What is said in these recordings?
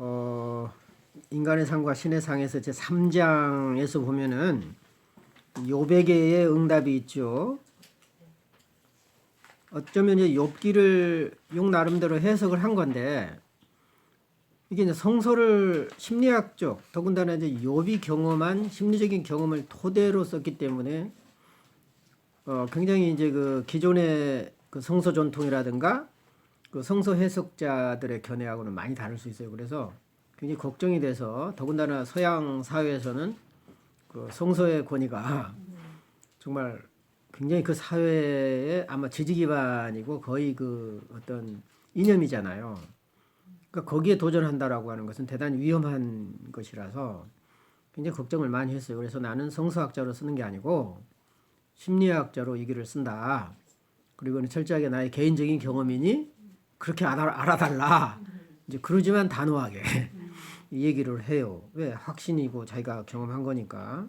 어, 인간의 상과 신의 상에서 제 3장에서 보면은 요백의 응답이 있죠. 어쩌면 이제 욥기를 용 나름대로 해석을 한 건데 이게 이제 성서를 심리학적 더군다나 이제 욥이 경험한 심리적인 경험을 토대로 썼기 때문에 굉장히 이제 그 기존의 그 성서 전통이라든가 그 성서 해석자들의 견해하고는 많이 다를 수 있어요. 그래서 굉장히 걱정이 돼서 더군다나 서양 사회에서는 그 성서의 권위가 정말 굉장히 그 사회의 아마 지지 기반이고 거의 그 어떤 이념이잖아요. 그러니까 거기에 도전한다라고 하는 것은 대단히 위험한 것이라서 굉장히 걱정을 많이 했어요. 그래서 나는 성서학자로 쓰는 게 아니고 심리학자로 이 글을 쓴다. 그리고는 철저하게 나의 개인적인 경험이니 그렇게 알아달라. 이제 그러지만 단호하게 이 얘기를 해요. 왜? 확신이고 자기가 경험한 거니까.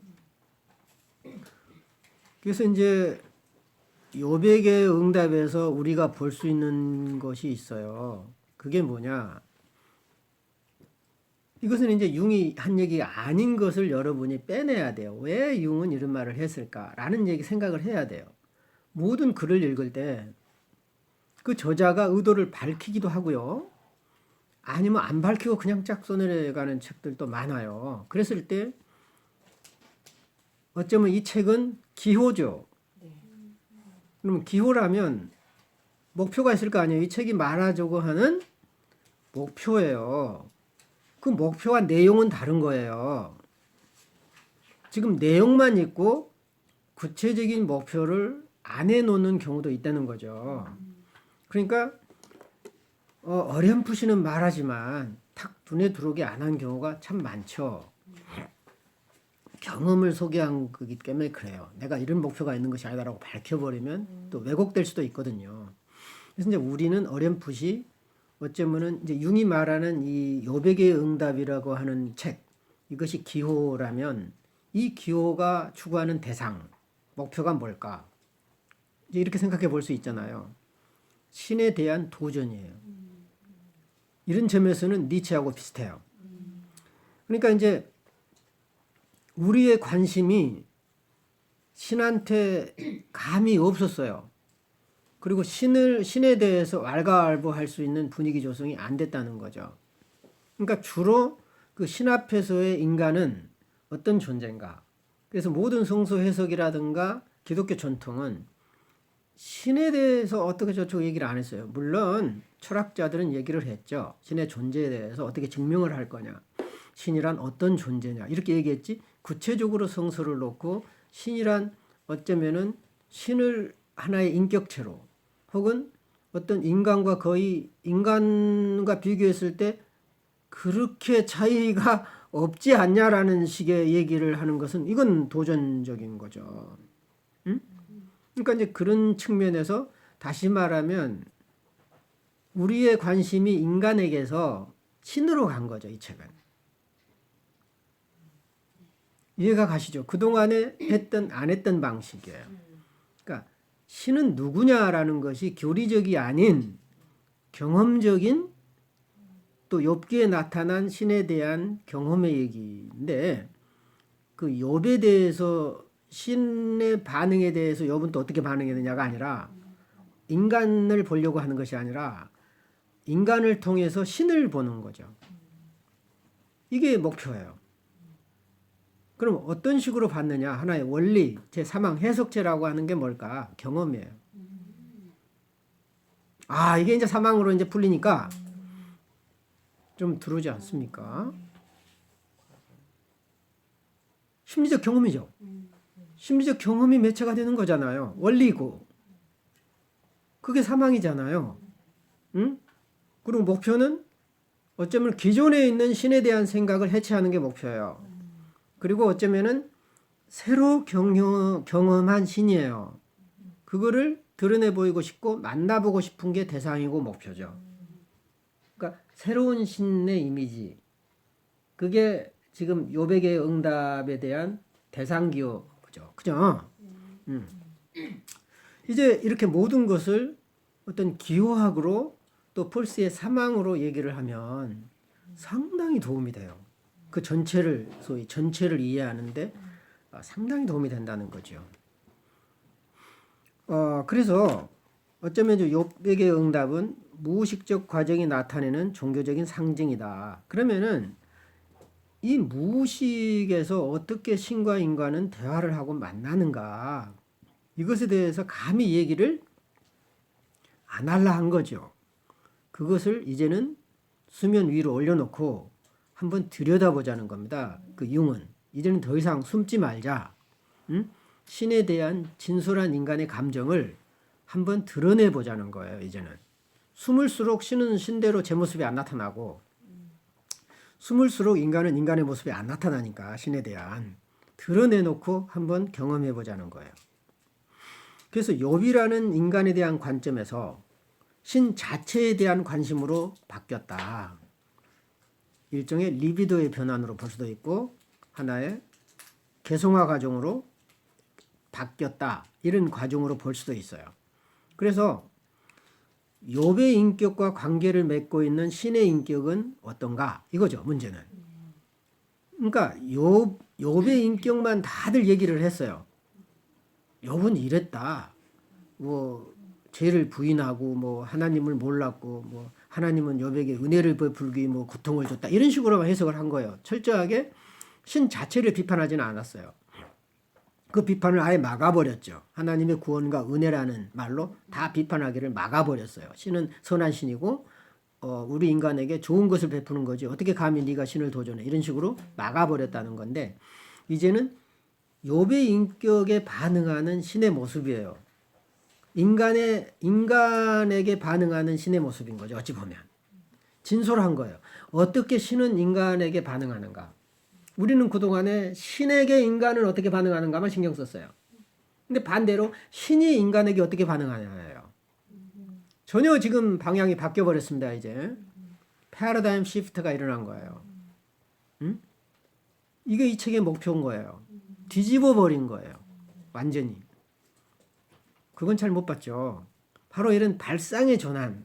그래서 이제 요백의 응답에서 우리가 볼 수 있는 것이 있어요. 그게 뭐냐? 이것은 이제 융이 한 얘기가 아닌 것을 여러분이 빼내야 돼요. 왜 융은 이런 말을 했을까라는 얘기 생각을 해야 돼요. 모든 글을 읽을 때 그 저자가 의도를 밝히기도 하고요. 아니면 안 밝히고 그냥 쫙 써내려가는 책들도 많아요. 그랬을 때 어쩌면 이 책은 기호죠. 그러면 기호라면 목표가 있을 거 아니에요. 이 책이 말하자고 하는 목표예요. 그 목표와 내용은 다른 거예요. 지금 내용만 있고 구체적인 목표를 안 해놓는 경우도 있다는 거죠. 그러니까 어렴풋이는 말하지만 탁 눈에 들어오게 안 한 경우가 참 많죠. 경험을 소개한 거기 때문에 그래요. 내가 이런 목표가 있는 것이 아니다라고 밝혀버리면 또 왜곡될 수도 있거든요. 그래서 이제 우리는 어렴풋이 어쩌면은 이제 융이 말하는 이 요백의 응답이라고 하는 책, 이것이 기호라면 이 기호가 추구하는 대상, 목표가 뭘까? 이제 이렇게 생각해 볼 수 있잖아요. 신에 대한 도전이에요. 이런 점에서는 니체하고 비슷해요. 그러니까 이제 우리의 관심이 신한테 감이 없었어요. 그리고 신에 대해서 왈가왈부할 수 있는 분위기 조성이 안 됐다는 거죠. 그러니까 주로 그 신 앞에서의 인간은 어떤 존재인가. 그래서 모든 성서 해석이라든가 기독교 전통은 신에 대해서 어떻게 저쪽 얘기를 안 했어요. 물론 철학자들은 얘기를 했죠. 신의 존재에 대해서 어떻게 증명을 할 거냐. 신이란 어떤 존재냐. 이렇게 얘기했지. 구체적으로 성서를 놓고 신이란 어쩌면은 신을 하나의 인격체로 혹은 어떤 인간과 거의 인간과 비교했을 때 그렇게 차이가 없지 않냐라는 식의 얘기를 하는 것은 이건 도전적인 거죠. 응? 그러니까 이제 그런 측면에서 다시 말하면 우리의 관심이 인간에게서 신으로 간 거죠, 이 책은. 이해가 가시죠? 그동안에 했던 안 했던 방식이에요. 그러니까 신은 누구냐라는 것이 교리적이 아닌 경험적인 또 욥기에 나타난 신에 대한 경험의 얘기인데 그 욥에 대해서 신의 반응에 대해서 욥은 또 어떻게 반응했느냐가 아니라 인간을 보려고 하는 것이 아니라 인간을 통해서 신을 보는 거죠. 이게 목표예요. 그럼 어떤 식으로 봤느냐? 하나의 원리, 제3항 해석체라고 하는 게 뭘까? 경험이에요. 아, 이게 이제 3항으로 이제 풀리니까 좀 들어오지 않습니까? 심리적 경험이죠. 심리적 경험이 매체가 되는 거잖아요. 원리고. 그게 3항이잖아요. 응? 그리고 목표는 어쩌면 기존에 있는 신에 대한 생각을 해체하는 게 목표예요. 그리고 어쩌면은 새로 경험한 신이에요. 그거를 드러내 보이고 싶고 만나보고 싶은 게 대상이고 목표죠. 그러니까 새로운 신의 이미지. 그게 지금 요백의 응답에 대한 대상 기호죠. 그죠? 이제 이렇게 모든 것을 어떤 기호학으로 또 폴스의 사망으로 얘기를 하면 상당히 도움이 돼요. 그 전체를 소위 전체를 이해하는데 상당히 도움이 된다는 거죠. 그래서 어쩌면 욥백의 응답은 무의식적 과정이 나타내는 종교적인 상징이다. 그러면은 이 무의식에서 어떻게 신과 인간은 대화를 하고 만나는가, 이것에 대해서 감히 얘기를 안 하려 한 거죠. 그것을 이제는 수면 위로 올려놓고 한번 들여다보자는 겁니다. 그 융은 이제는 더 이상 숨지 말자. 신에 대한 진솔한 인간의 감정을 한번 드러내보자는 거예요. 이제는 숨을수록 신은 신대로 제 모습이 안 나타나고, 숨을수록 인간은 인간의 모습이 안 나타나니까 신에 대한 드러내놓고 한번 경험해보자는 거예요. 그래서 욥이라는 인간에 대한 관점에서 신 자체에 대한 관심으로 바뀌었다. 일종의 리비도의 변환으로 볼 수도 있고 하나의 개성화 과정으로 바뀌었다. 이런 과정으로 볼 수도 있어요. 그래서 욥의 인격과 관계를 맺고 있는 신의 인격은 어떤가? 이거죠, 문제는. 그러니까 욥의 인격만 다들 얘기를 했어요. 욥은 이랬다. 뭐 죄를 부인하고 뭐 하나님을 몰랐고 뭐 하나님은 욥에게 은혜를 베풀기 뭐 고통을 줬다. 이런 식으로만 해석을 한 거예요. 철저하게 신 자체를 비판하지는 않았어요. 그 비판을 아예 막아버렸죠. 하나님의 구원과 은혜라는 말로 다 비판하기를 막아버렸어요. 신은 선한 신이고 우리 인간에게 좋은 것을 베푸는 거지 어떻게 감히 네가 신을 도전해, 이런 식으로 막아버렸다는 건데, 이제는 욥의 인격에 반응하는 신의 모습이에요. 인간에게 반응하는 신의 모습인 거죠. 어찌 보면 진솔한 거예요. 어떻게 신은 인간에게 반응하는가. 우리는 그동안에 신에게 인간은 어떻게 반응하는가만 신경 썼어요. 근데 반대로 신이 인간에게 어떻게 반응하냐예요. 전혀 지금 방향이 바뀌어 버렸습니다. 이제 패러다임 시프트가 일어난 거예요. 이게 이 책의 목표인 거예요. 뒤집어 버린 거예요. 완전히. 그건 잘 못 봤죠. 바로 이런 발상의 전환,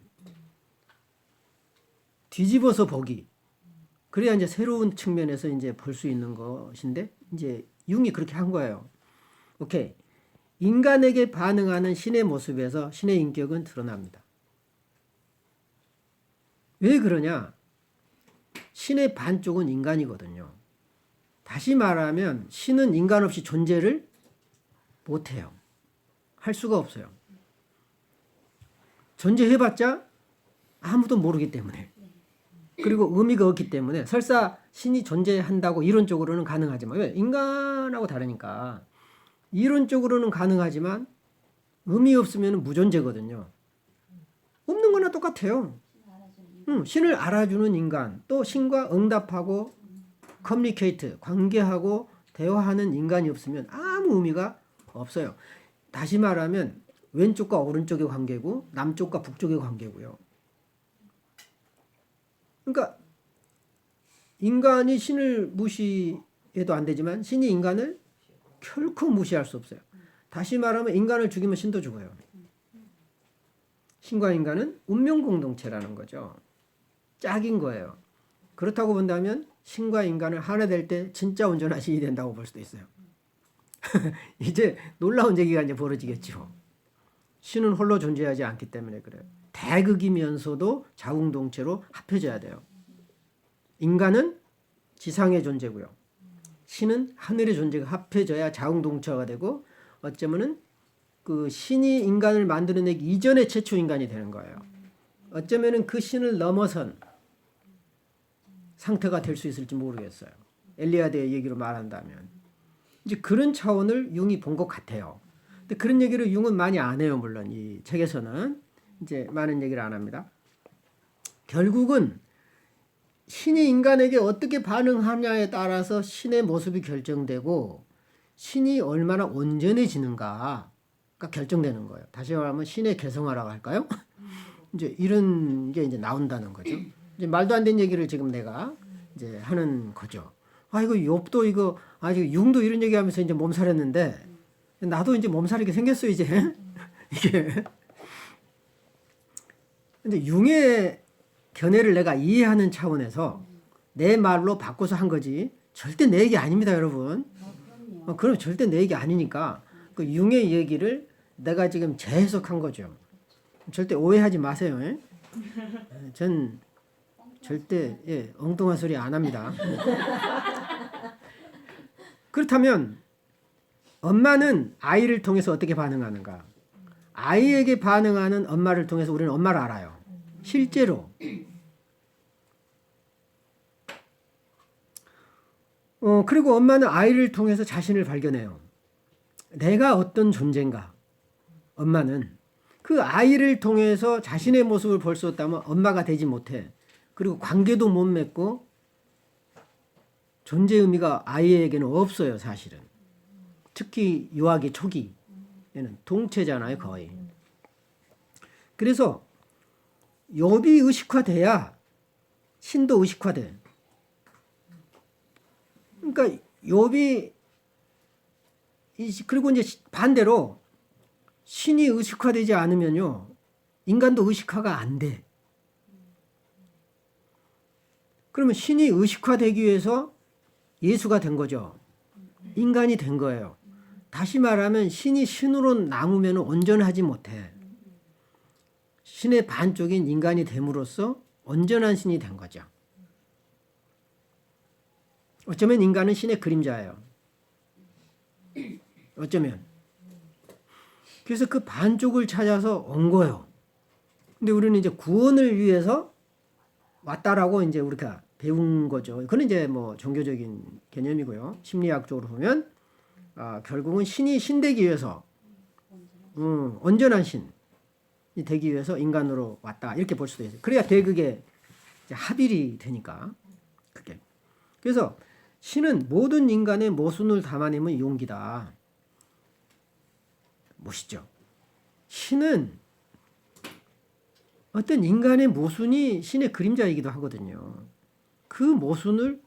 뒤집어서 보기. 그래야 이제 새로운 측면에서 이제 볼 수 있는 것인데, 이제 융이 그렇게 한 거예요. 오케이. 인간에게 반응하는 신의 모습에서 신의 인격은 드러납니다. 왜 그러냐? 신의 반쪽은 인간이거든요. 다시 말하면 신은 인간 없이 존재를 못해요. 할 수가 없어요. 존재해봤자 아무도 모르기 때문에. 그리고 의미가 없기 때문에 설사 신이 존재한다고 이론적으로는 가능하지만, 왜? 인간하고 다르니까. 이론적으로는 가능하지만 의미 없으면 무존재거든요. 없는 거나 똑같아요. 신을 알아주는 인간, 또 신과 응답하고 커뮤니케이트, 관계하고 대화하는 인간이 없으면 아무 의미가 없어요. 다시 말하면 왼쪽과 오른쪽의 관계고 남쪽과 북쪽의 관계고요. 그러니까 인간이 신을 무시해도 안 되지만 신이 인간을 결코 무시할 수 없어요. 다시 말하면 인간을 죽이면 신도 죽어요. 신과 인간은 운명 공동체라는 거죠. 짝인 거예요. 그렇다고 본다면 신과 인간을 하나 될 때 진짜 온전한 신이 된다고 볼 수도 있어요. 이제 놀라운 얘기가 이제 벌어지겠죠. 신은 홀로 존재하지 않기 때문에 그래요. 대극이면서도 자웅동체로 합해져야 돼요. 인간은 지상의 존재고요. 신은 하늘의 존재가 합해져야 자웅동체가 되고, 어쩌면은 그 신이 인간을 만들어내기 이전에 최초 인간이 되는 거예요. 어쩌면은 그 신을 넘어선 상태가 될 수 있을지 모르겠어요. 엘리야드의 얘기로 말한다면. 이제 그런 차원을 융이 본 것 같아요. 근데 그런 얘기를 융은 많이 안 해요. 물론 이 책에서는 이제 많은 얘기를 안 합니다. 결국은 신이 인간에게 어떻게 반응하냐에 따라서 신의 모습이 결정되고 신이 얼마나 온전해지는가가 결정되는 거예요. 다시 말하면 신의 개성화라고 할까요? 이제 이런 게 이제 나온다는 거죠. 이제 말도 안 되는 얘기를 지금 내가 이제 하는 거죠. 아, 이거 욥도 이거 아직 융도 이런 얘기하면서 이제 몸살했는데 나도 이제 몸살이게 생겼어요 이제. 이게. 근데 융의 견해를 내가 이해하는 차원에서 내 말로 바꿔서 한 거지 절대 내 얘기 아닙니다, 여러분. 그럼요. 그럼 절대 내 얘기 아니니까 그 융의 얘기를 내가 지금 재해석한 거죠. 절대 오해하지 마세요. 예? 전 절대 엉뚱한 소리 안 합니다. 그렇다면 엄마는 아이를 통해서 어떻게 반응하는가? 아이에게 반응하는 엄마를 통해서 우리는 엄마를 알아요. 실제로. 그리고 엄마는 아이를 통해서 자신을 발견해요. 내가 어떤 존재인가? 엄마는 그 아이를 통해서 자신의 모습을 볼 수 없다면 엄마가 되지 못해. 그리고 관계도 못 맺고 존재 의미가 아이에게는 없어요, 사실은. 특히 유아기 초기에는 동체잖아요, 거의. 그래서 욥이 의식화돼야 신도 의식화돼. 그러니까 욥이 그리고 이제 반대로 신이 의식화되지 않으면요, 인간도 의식화가 안 돼. 그러면 신이 의식화되기 위해서 예수가 된 거죠. 인간이 된 거예요. 다시 말하면 신이 신으로 남으면 온전하지 못해. 신의 반쪽인 인간이 됨으로써 온전한 신이 된 거죠. 어쩌면 인간은 신의 그림자예요. 어쩌면. 그래서 그 반쪽을 찾아서 온 거예요. 근데 우리는 이제 구원을 위해서 왔다라고 이제 우리가 배운 거죠. 그건 이제 뭐 종교적인 개념이고요. 심리학적으로 보면 결국은 신이 신되기 위해서 온전한 신이 되기 위해서 인간으로 왔다 이렇게 볼 수도 있어요. 그래야 대극에 합일이 되니까 그게. 그래서 신은 모든 인간의 모순을 담아내면 용기다. 멋있죠. 신은 어떤 인간의 모순이 신의 그림자이기도 하거든요. 그 모순을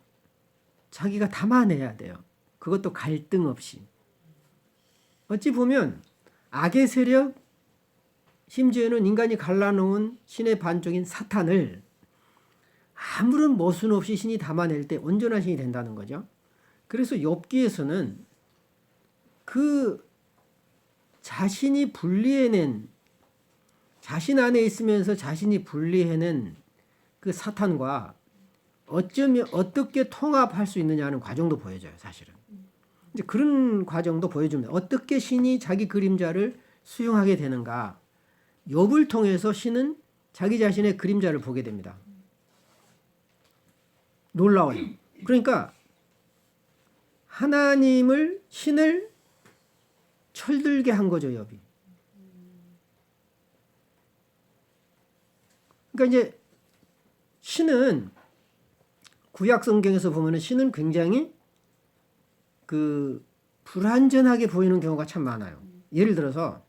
자기가 담아내야 돼요. 그것도 갈등 없이. 어찌 보면 악의 세력, 심지어는 인간이 갈라놓은 신의 반쪽인 사탄을 아무런 모순 없이 신이 담아낼 때 온전한 신이 된다는 거죠. 그래서 욥기에서는 그 자신이 분리해낸, 자신 안에 있으면서 자신이 분리해낸 그 사탄과 어쩌면 어떻게 통합할 수 있느냐는 과정도 보여줘요, 사실은. 이제 그런 과정도 보여줍니다. 어떻게 신이 자기 그림자를 수용하게 되는가. 욥을 통해서 신은 자기 자신의 그림자를 보게 됩니다. 놀라워요. 그러니까 하나님을, 신을 철들게 한 거죠, 욥이. 그러니까 이제 신은 구약 성경에서 보면은 신은 굉장히 그 불완전하게 보이는 경우가 참 많아요. 예를 들어서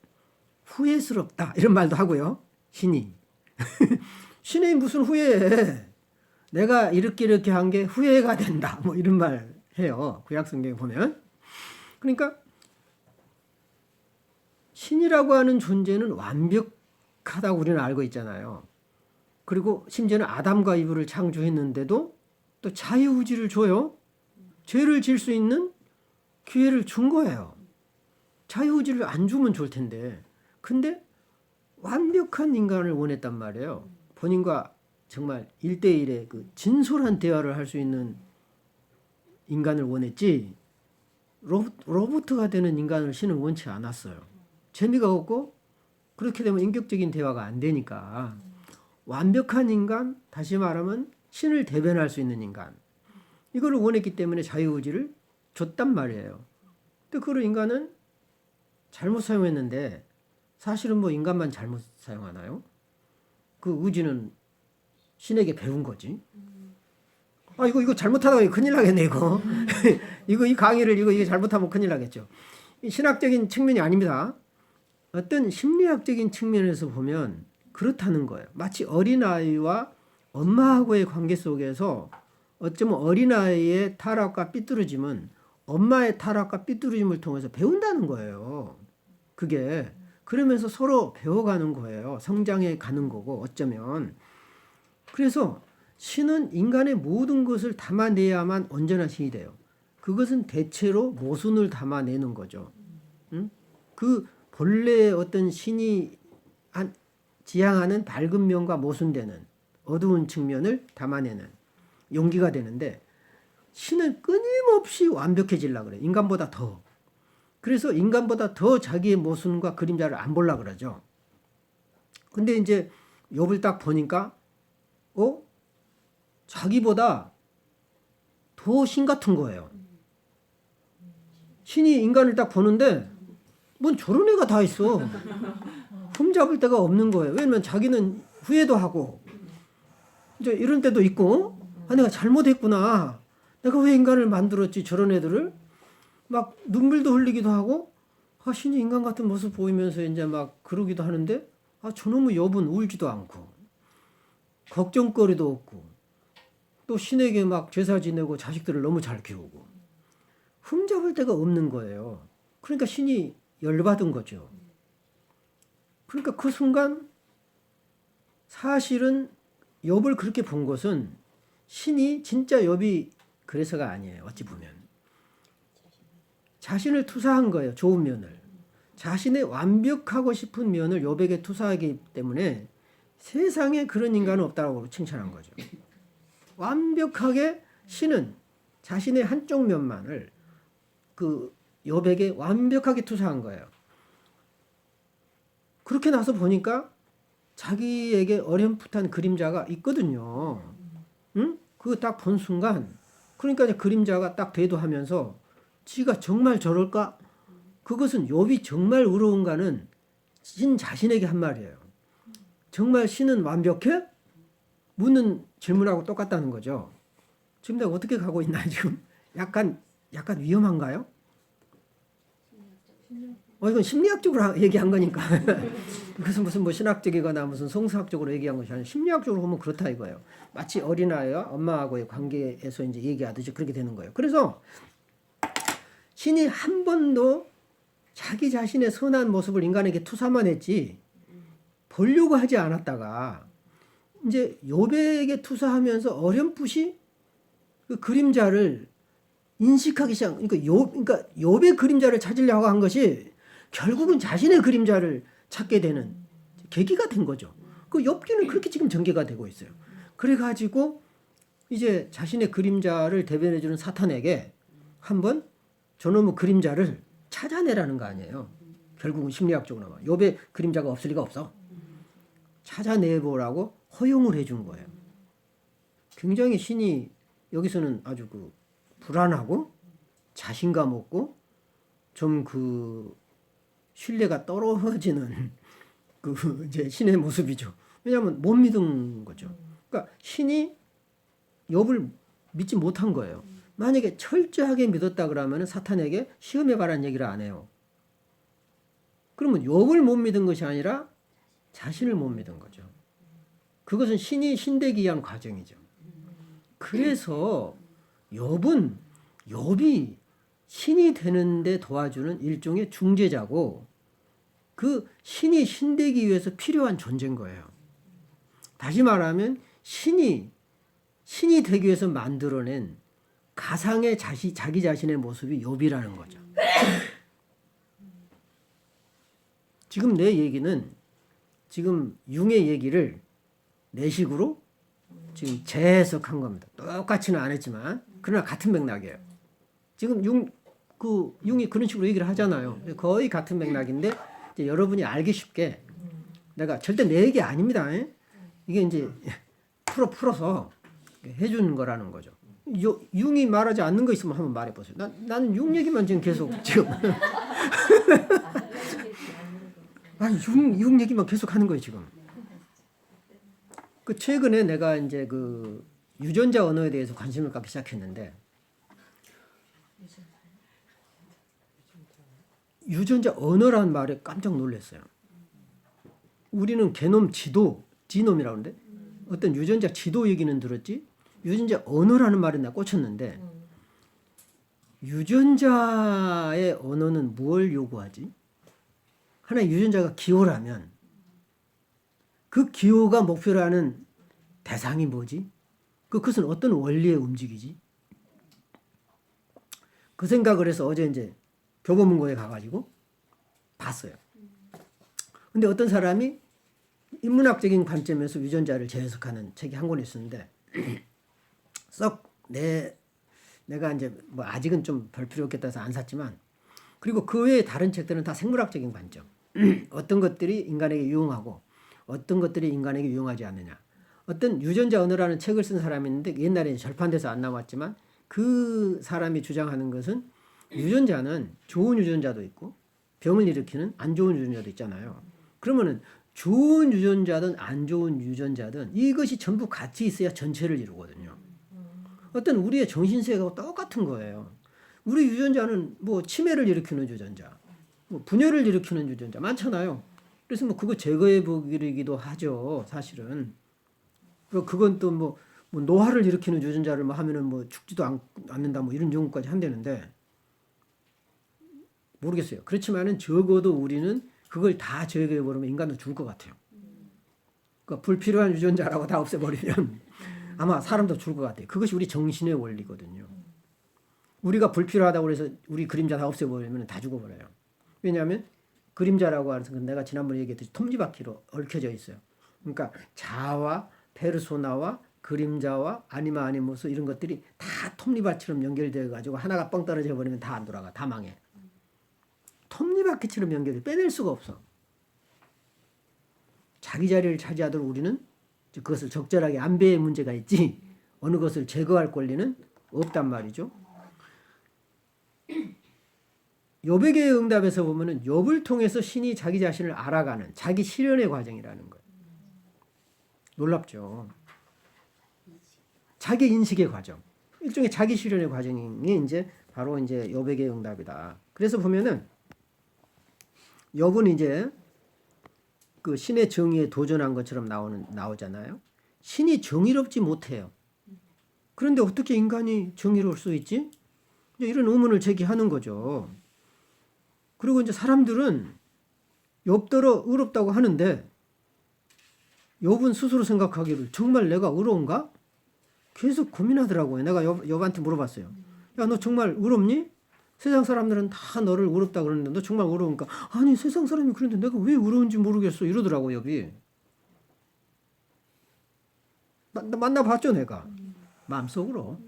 후회스럽다 이런 말도 하고요. 신이 신이 무슨 후회해? 내가 이렇게 한 게 후회가 된다. 뭐 이런 말 해요. 구약 성경에 보면. 그러니까 신이라고 하는 존재는 완벽하다고 우리는 알고 있잖아요. 그리고 심지어는 아담과 이브를 창조했는데도 또 자유의지를 줘요. 죄를 질 수 있는 기회를 준 거예요. 자유의지를 안 주면 좋을 텐데. 근데 완벽한 인간을 원했단 말이에요. 본인과 정말 1대1의 그 진솔한 대화를 할 수 있는 인간을 원했지 로봇가 되는 인간을 신은 원치 않았어요. 재미가 없고 그렇게 되면 인격적인 대화가 안 되니까 완벽한 인간, 다시 말하면 신을 대변할 수 있는 인간, 이걸 원했기 때문에 자유의지를 줬단 말이에요. 근데 그걸 인간은 잘못 사용했는데 사실은 뭐 인간만 잘못 사용하나요? 그 의지는 신에게 배운 거지. 이거 잘못하다가 큰일 나겠네, 이거. 이 강의를 이거 잘못하면 큰일 나겠죠. 신학적인 측면이 아닙니다. 어떤 심리학적인 측면에서 보면 그렇다는 거예요. 마치 어린아이와 엄마하고의 관계 속에서 어쩌면 어린아이의 타락과 삐뚤어짐은 엄마의 타락과 삐뚤어짐을 통해서 배운다는 거예요. 그게. 그러면서 서로 배워가는 거예요. 성장해 가는 거고 어쩌면. 그래서 신은 인간의 모든 것을 담아내야만 온전한 신이 돼요. 그것은 대체로 모순을 담아내는 거죠. 응? 그 본래 어떤 신이 지향하는 밝은 면과 모순되는 어두운 측면을 담아내는 용기가 되는데, 신은 끊임없이 완벽해지려고 그래요. 인간보다 더. 그래서 인간보다 더 자기의 모순과 그림자를 안 보려고 그러죠. 근데 이제 욥을 딱 보니까 자기보다 더 신 같은 거예요. 신이 인간을 딱 보는데 뭔 저런 애가 다 있어. 흠잡을 데가 없는 거예요. 왜냐면 자기는 후회도 하고 이제 이런 때도 있고, 내가 잘못했구나. 내가 왜 인간을 만들었지, 저런 애들을. 막 눈물도 흘리기도 하고, 신이 인간 같은 모습 보이면서 이제 막 그러기도 하는데, 저놈의 욥은 울지도 않고 걱정거리도 없고, 또 신에게 막 제사 지내고 자식들을 너무 잘 키우고, 흠잡을 데가 없는 거예요. 그러니까 신이 열받은 거죠. 그러니까 그 순간 사실은 욥을 그렇게 본 것은 신이 진짜 욥이 그래서가 아니에요. 어찌 보면 자신을 투사한 거예요. 좋은 면을, 자신의 완벽하고 싶은 면을 욥에게 투사하기 때문에 세상에 그런 인간은 없다고 칭찬한 거죠. 완벽하게 신은 자신의 한쪽 면만을 그 욥에게 완벽하게 투사한 거예요. 그렇게 나서 보니까 자기에게 어렴풋한 그림자가 있거든요. 응? 그거 딱 본 순간, 그러니까 이제 그림자가 딱 대도하면서 지가 정말 저럴까? 그것은 욥이 정말 의로운가는 신 자신에게 한 말이에요. 정말 신은 완벽해? 묻는 질문하고 똑같다는 거죠. 지금 내가 어떻게 가고 있나 지금? 약간 위험한가요? 이건 심리학적으로 얘기한 거니까. 그래서 무슨 뭐 신학적이거나 무슨 성서학적으로 얘기한 것이 아니라 심리학적으로 보면 그렇다 이거예요. 마치 어린아이와 엄마하고의 관계에서 이제 얘기하듯이 그렇게 되는 거예요. 그래서 신이 한 번도 자기 자신의 선한 모습을 인간에게 투사만 했지 보려고 하지 않았다가 이제 욥에게 투사하면서 어렴풋이 그 그림자를 인식하기 시작. 그러니까 욥의 그림자를 찾으려고 한 것이 결국은 자신의 그림자를 찾게 되는 계기가 된 거죠. 그 욥기는 그렇게 지금 전개가 되고 있어요. 그래가지고 이제 자신의 그림자를 대변해주는 사탄에게 한번 저놈의 그림자를 찾아내라는 거 아니에요. 결국은 심리학적으로 욥의 그림자가 없을 리가 없어. 찾아내보라고 허용을 해준 거예요. 굉장히 신이 여기서는 아주 그 불안하고 자신감 없고 좀 그 신뢰가 떨어지는 그 이제 신의 모습이죠. 왜냐하면 못 믿은 거죠. 그러니까 신이 욥을 믿지 못한 거예요. 만약에 철저하게 믿었다 그러면 사탄에게 시험해봐라는 얘기를 안 해요. 그러면 욥을 못 믿은 것이 아니라 자신을 못 믿은 거죠. 그것은 신이 신되기 위한 과정이죠. 그래서 욥이 신이 되는데 도와주는 일종의 중재자고, 그 신이 신되기 위해서 필요한 존재인 거예요. 다시 말하면 신이 되기 위해서 만들어낸 가상의 자기 자신의 모습이 욥이라는 거죠. 지금 내 얘기는 지금 융의 얘기를 내 식으로 지금 재해석한 겁니다. 똑같이는 안 했지만 그러나 같은 맥락이에요. 지금 융이 그런 식으로 얘기를 하잖아요. 거의 같은 맥락인데 이제 여러분이 알기 쉽게 내가 절대 내 얘기 아닙니다. 이게 이제 풀어서 해주는 거라는 거죠. 융이 말하지 않는 거 있으면 한번 말해보세요. 나는 융 얘기만 지금 아니 융 얘기만 계속 하는 거예요 지금. 그 최근에 내가 이제 그 유전자 언어에 대해서 관심을 갖기 시작했는데, 유전자 언어라는 말에 깜짝 놀랐어요. 우리는 게놈 지놈이라고 하는데 어떤 유전자 지도 얘기는 들었지 유전자 언어라는 말에 나 꽂혔는데, 유전자의 언어는 뭘 요구하지? 하나의 유전자가 기호라면 그 기호가 목표로 하는 대상이 뭐지? 그것은 어떤 원리에 움직이지? 그 생각을 해서 어제 이제 교보문고에 가가지고 봤어요. 근데 어떤 사람이 인문학적인 관점에서 유전자를 재해석하는 책이 한 권 있었는데 썩 내가 이제 뭐 아직은 좀 별 필요 없겠다 해서 안 샀지만, 그리고 그 외에 다른 책들은 다 생물학적인 관점. 어떤 것들이 인간에게 유용하고 어떤 것들이 인간에게 유용하지 않느냐. 어떤 유전자 언어라는 책을 쓴 사람이 있는데 옛날에 절판돼서 안 나왔지만 그 사람이 주장하는 것은 유전자는 좋은 유전자도 있고 병을 일으키는 안 좋은 유전자도 있잖아요. 그러면은 좋은 유전자든 안 좋은 유전자든 이것이 전부 같이 있어야 전체를 이루거든요. 어떤 우리의 정신세계하고 똑같은 거예요. 우리 유전자는 뭐 치매를 일으키는 유전자, 뭐 분열을 일으키는 유전자 많잖아요. 그래서 뭐 그거 제거해 보기도 하죠, 사실은. 그건 또 뭐 노화를 일으키는 유전자를 뭐 하면은 뭐 죽지도 않는다 뭐 이런 연구까지 한다는데 모르겠어요. 그렇지만은 적어도 우리는 그걸 다 제거해 버리면 인간도 죽을 것 같아요. 그러니까 불필요한 유전자라고 다 없애버리면 아마 사람도 죽을 것 같아요. 그것이 우리 정신의 원리거든요. 우리가 불필요하다고 해서 우리 그림자 다 없애버리면 다 죽어버려요. 왜냐하면 그림자라고 해서 내가 지난번에 얘기했듯이 톱니바퀴로 얽혀져 있어요. 그러니까 자와 페르소나와 그림자와 아니마 아니모스 이런 것들이 다 톱니바퀴처럼 연결되어 가지고 하나가 뻥 떨어져 버리면 다 안 돌아가. 다 망해. 톱니바퀴처럼 연결돼 빼낼 수가 없어. 자기 자리를 차지하도록 우리는 그것을 적절하게 안배의 문제가 있지 어느 것을 제거할 권리는 없단 말이죠. 욥에게의 응답에서 보면은 욥을 통해서 신이 자기 자신을 알아가는 자기 실현의 과정이라는 거예요. 놀랍죠. 자기 인식의 과정, 일종의 자기 실현의 과정이 이제 바로 이제 욥에게의 응답이다. 그래서 보면은 욥은 이제 그 신의 정의에 도전한 것처럼 나오잖아요. 신이 정의롭지 못해요. 그런데 어떻게 인간이 정의로울 수 있지? 이런 의문을 제기하는 거죠. 그리고 이제 사람들은 욥더러 의롭다고 하는데 욥은 스스로 생각하기를 정말 내가 의로운가? 계속 고민하더라고요. 내가 욥한테 물어봤어요. 야, 너 정말 의롭니? 세상 사람들은 다 너를 의롭다 그러는데 너 정말 의로운가? 아니 세상 사람이 그런데 내가 왜 의로운지 모르겠어 이러더라고요. 욥이. 만나봤죠 내가. 마음속으로.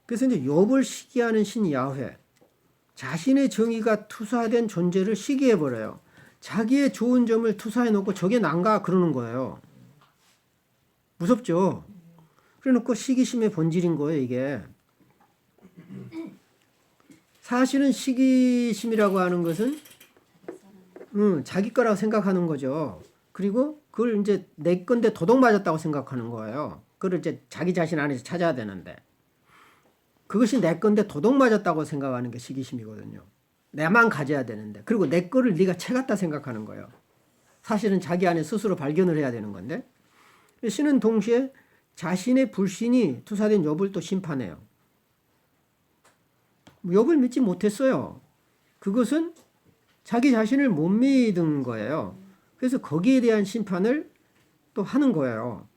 그래서 이제 욥을 시기하는 신 야훼. 자신의 정의가 투사된 존재를 시기해버려요. 자기의 좋은 점을 투사해놓고 저게 난가 그러는 거예요. 무섭죠? 그래놓고 시기심의 본질인 거예요 이게. 사실은 시기심이라고 하는 것은 자기 거라고 생각하는 거죠. 그리고 그걸 이제 내 건데 도둑 맞았다고 생각하는 거예요. 그걸 이제 자기 자신 안에서 찾아야 되는데 그것이 내 건데 도둑 맞았다고 생각하는 게 시기심이거든요. 내만 가져야 되는데 그리고 내 거를 네가 채갔다 생각하는 거예요. 사실은 자기 안에 스스로 발견을 해야 되는 건데 신은 동시에 자신의 불신이 투사된 욥을 또 심판해요. 욥을 믿지 못했어요. 그것은 자기 자신을 못 믿은 거예요. 그래서 거기에 대한 심판을 또 하는 거예요.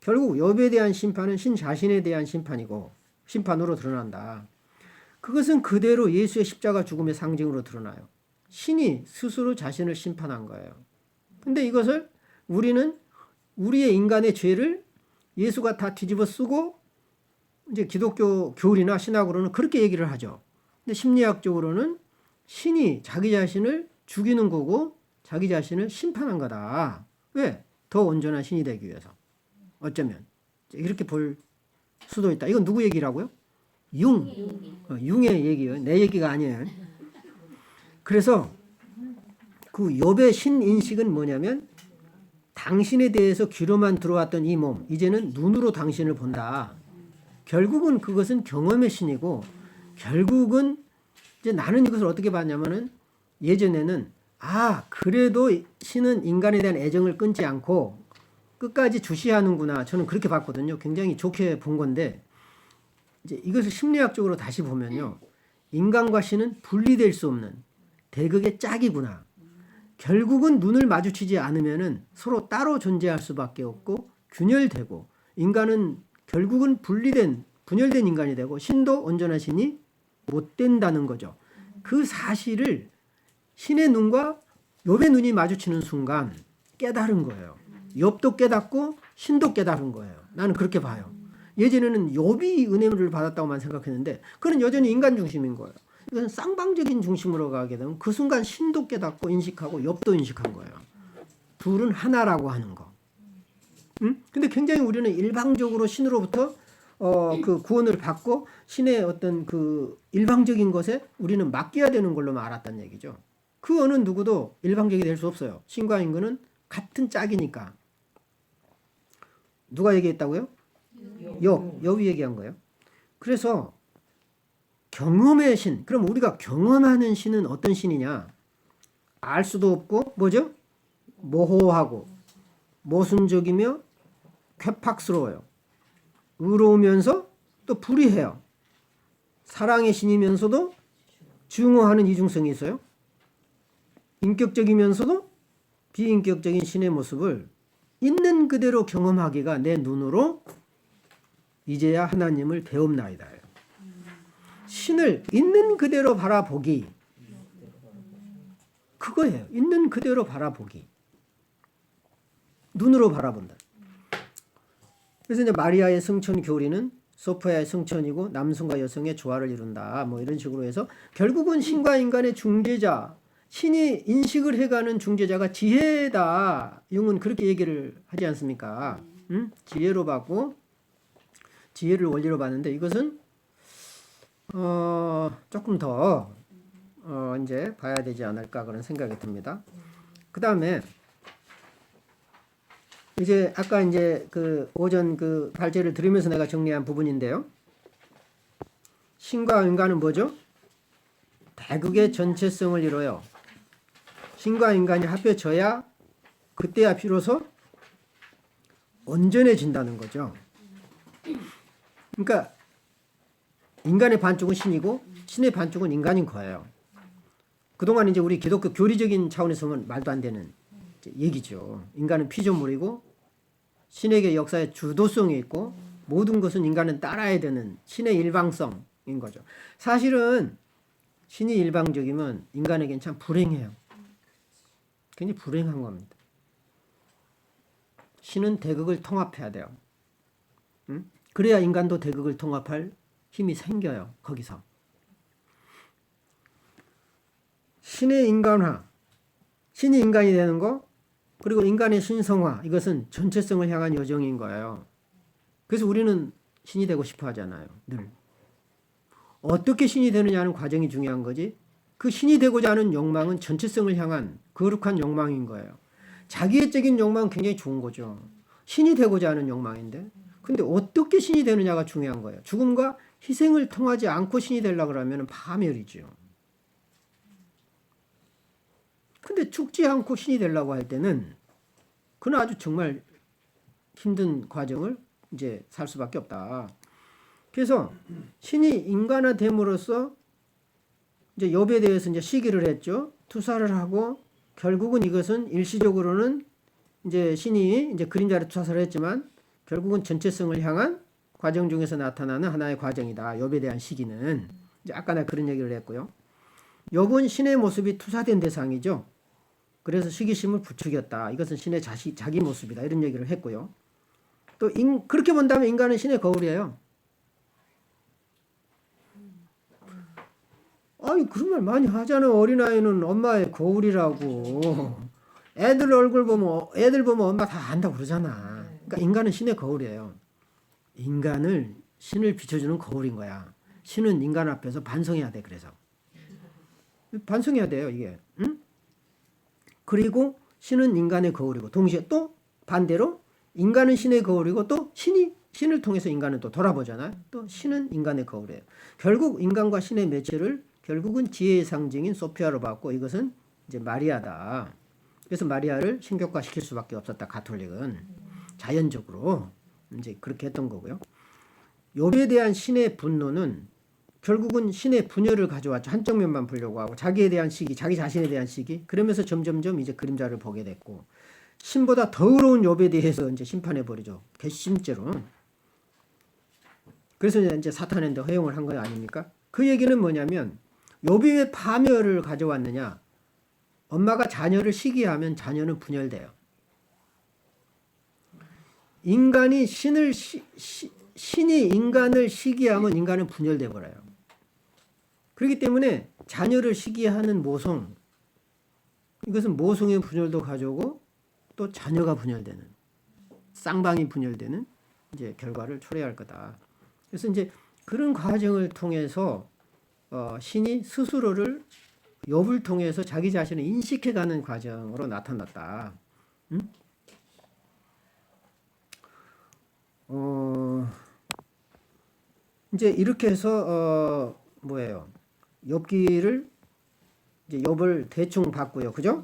결국 욥에 대한 심판은 신 자신에 대한 심판이고 심판으로 드러난다. 그것은 그대로 예수의 십자가 죽음의 상징으로 드러나요. 신이 스스로 자신을 심판한 거예요. 근데 이것을 우리는 우리의 인간의 죄를 예수가 다 뒤집어 쓰고 이제 기독교 교리나 신학으로는 그렇게 얘기를 하죠. 근데 심리학적으로는 신이 자기 자신을 죽이는 거고 자기 자신을 심판한 거다. 왜? 더 온전한 신이 되기 위해서. 어쩌면 이렇게 볼 수도 있다. 이건 누구 얘기라고요? 융의 얘기예요. 내 얘기가 아니에요. 그래서 그 욥의 신인식은 뭐냐면 당신에 대해서 귀로만 들어왔던 이 몸 이제는 눈으로 당신을 본다. 결국은 그것은 경험의 신이고 결국은 이제 나는 이것을 어떻게 봤냐면은 예전에는 그래도 신은 인간에 대한 애정을 끊지 않고 끝까지 주시하는구나. 저는 그렇게 봤거든요. 굉장히 좋게 본 건데 이제 이것을 심리학적으로 다시 보면요. 인간과 신은 분리될 수 없는 대극의 짝이구나. 결국은 눈을 마주치지 않으면은 서로 따로 존재할 수밖에 없고 균열되고 인간은 결국은 분열된 인간이 되고 신도 온전한 신이 못 된다는 거죠. 그 사실을 신의 눈과 욥의 눈이 마주치는 순간 깨달은 거예요. 욥도 깨닫고 신도 깨달은 거예요. 나는 그렇게 봐요. 예전에는 욥이 은혜를 받았다고만 생각했는데 그는 여전히 인간 중심인 거예요. 이것은 쌍방적인 중심으로 가게 되면 그 순간 신도 깨닫고 인식하고 욥도 인식한 거예요. 둘은 하나라고 하는 거. 근데 굉장히 우리는 일방적으로 신으로부터 그 구원을 받고 신의 어떤 그 일방적인 것에 우리는 맡겨야 되는 걸로만 알았단 얘기죠. 그 어느 누구도 일방적이 될 수 없어요. 신과 인간은 같은 짝이니까. 누가 얘기했다고요? 욥이 얘기한 거예요. 그래서 경험의 신, 그럼 우리가 경험하는 신은 어떤 신이냐? 알 수도 없고 뭐죠? 모호하고 모순적이며 괴팍스러워요. 의로우면서 또 불의해요. 사랑의 신이면서도 증오하는 이중성이 있어요. 인격적이면서도 비인격적인 신의 모습을 있는 그대로 경험하기가 내 눈으로 이제야 하나님을 배움나이다. 신을 있는 그대로 바라보기. 그거예요. 있는 그대로 바라보기. 눈으로 바라본다. 그래서 이제 마리아의 성천 교리는 소피아의 성천이고 남성과 여성의 조화를 이룬다. 뭐 이런 식으로 해서 결국은 신과 인간의 중재자, 신이 인식을 해가는 중재자가 지혜다. 융은 그렇게 얘기를 하지 않습니까? 지혜로 봤고 지혜를 원리로 봤는데 이것은 조금 더 이제 봐야 되지 않을까 그런 생각이 듭니다. 그 다음에 이제 아까 이제 그 오전 그 발제를 들으면서 내가 정리한 부분인데요. 신과 인간은 뭐죠? 대극의 전체성을 이뤄요. 신과 인간이 합해져야 그때야 비로소 온전해진다는 거죠. 그러니까 인간의 반쪽은 신이고 신의 반쪽은 인간인 거예요. 그동안 이제 우리 기독교 교리적인 차원에서는 말도 안 되는 얘기죠. 인간은 피조물이고 신에게 역사에 주도성이 있고 모든 것은 인간은 따라야 되는 신의 일방성인 거죠. 사실은 신이 일방적이면 인간에겐 참 불행해요. 굉장히 불행한 겁니다. 신은 대극을 통합해야 돼요. 그래야 인간도 대극을 통합할 힘이 생겨요. 거기서. 신의 인간화, 신이 인간이 되는 거, 그리고 인간의 신성화, 이것은 전체성을 향한 여정인 거예요. 그래서 우리는 신이 되고 싶어 하잖아요. 늘. 어떻게 신이 되느냐는 과정이 중요한 거지. 그 신이 되고자 하는 욕망은 전체성을 향한 거룩한 욕망인 거예요. 자기애적인 욕망은 굉장히 좋은 거죠. 신이 되고자 하는 욕망인데. 근데 어떻게 신이 되느냐가 중요한 거예요. 죽음과 희생을 통하지 않고 신이 되려고 그러면 파멸이죠. 근데 죽지 않고 신이 되려고 할 때는 그는 아주 정말 힘든 과정을 이제 살 수밖에 없다. 그래서 신이 인간화됨으로써 이제 욥에 대해서 이제 시기를 했죠. 투사를 하고 결국은 이것은 일시적으로는 이제 신이 이제 그림자를 투사를 했지만 결국은 전체성을 향한 과정 중에서 나타나는 하나의 과정이다. 욥에 대한 시기는 이제 아까 내가 그런 얘기를 했고요. 욥은 신의 모습이 투사된 대상이죠. 그래서 시기심을 부추겼다. 이것은 신의 자기 모습이다. 이런 얘기를 했고요. 또 그렇게 본다면 인간은 신의 거울이에요. 아니 그런 말 많이 하잖아. 어린아이는 엄마의 거울이라고. 애들 보면 엄마 다 안다고 그러잖아. 그러니까 인간은 신의 거울이에요. 인간을 신을 비춰주는 거울인 거야. 신은 인간 앞에서 반성해야 돼. 그래서 반성해야 돼요. 이게. 응? 그리고 신은 인간의 거울이고 동시에 또 반대로 인간은 신의 거울이고 또 신을 통해서 인간은 또 돌아보잖아요. 또 신은 인간의 거울이에요. 결국 인간과 신의 매체를 결국은 지혜의 상징인 소피아로 봤고 이것은 이제 마리아다. 그래서 마리아를 신격화시킬 수밖에 없었다. 가톨릭은 자연적으로 이제 그렇게 했던 거고요. 욥에 대한 신의 분노는 결국은 신의 분열을 가져왔죠. 한쪽 면만 보려고 하고 자기에 대한 시기, 자기 자신에 대한 시기. 그러면서 점점점 이제 그림자를 보게 됐고 신보다 더러운 욥에 대해서 이제 심판해 버리죠. 괘씸죄로. 그래서 이제 사탄한테 허용을 한 거 아닙니까? 그 얘기는 뭐냐면 욥이 왜 파멸을 가져왔느냐? 엄마가 자녀를 시기하면 자녀는 분열돼요. 인간이 신이 인간을 시기하면 인간은 분열돼 버려요. 그렇기 때문에 자녀를 시기하는 모성, 이것은 모성의 분열도 가져오고 또 자녀가 분열되는, 쌍방이 분열되는 이제 결과를 초래할 거다. 그래서 이제 그런 과정을 통해서 신이 스스로를 욥을 통해서 자기 자신을 인식해가는 과정으로 나타났다. 이제 이렇게 해서 뭐예요? 욥기를 이제 욥을 대충 봤고요, 그죠?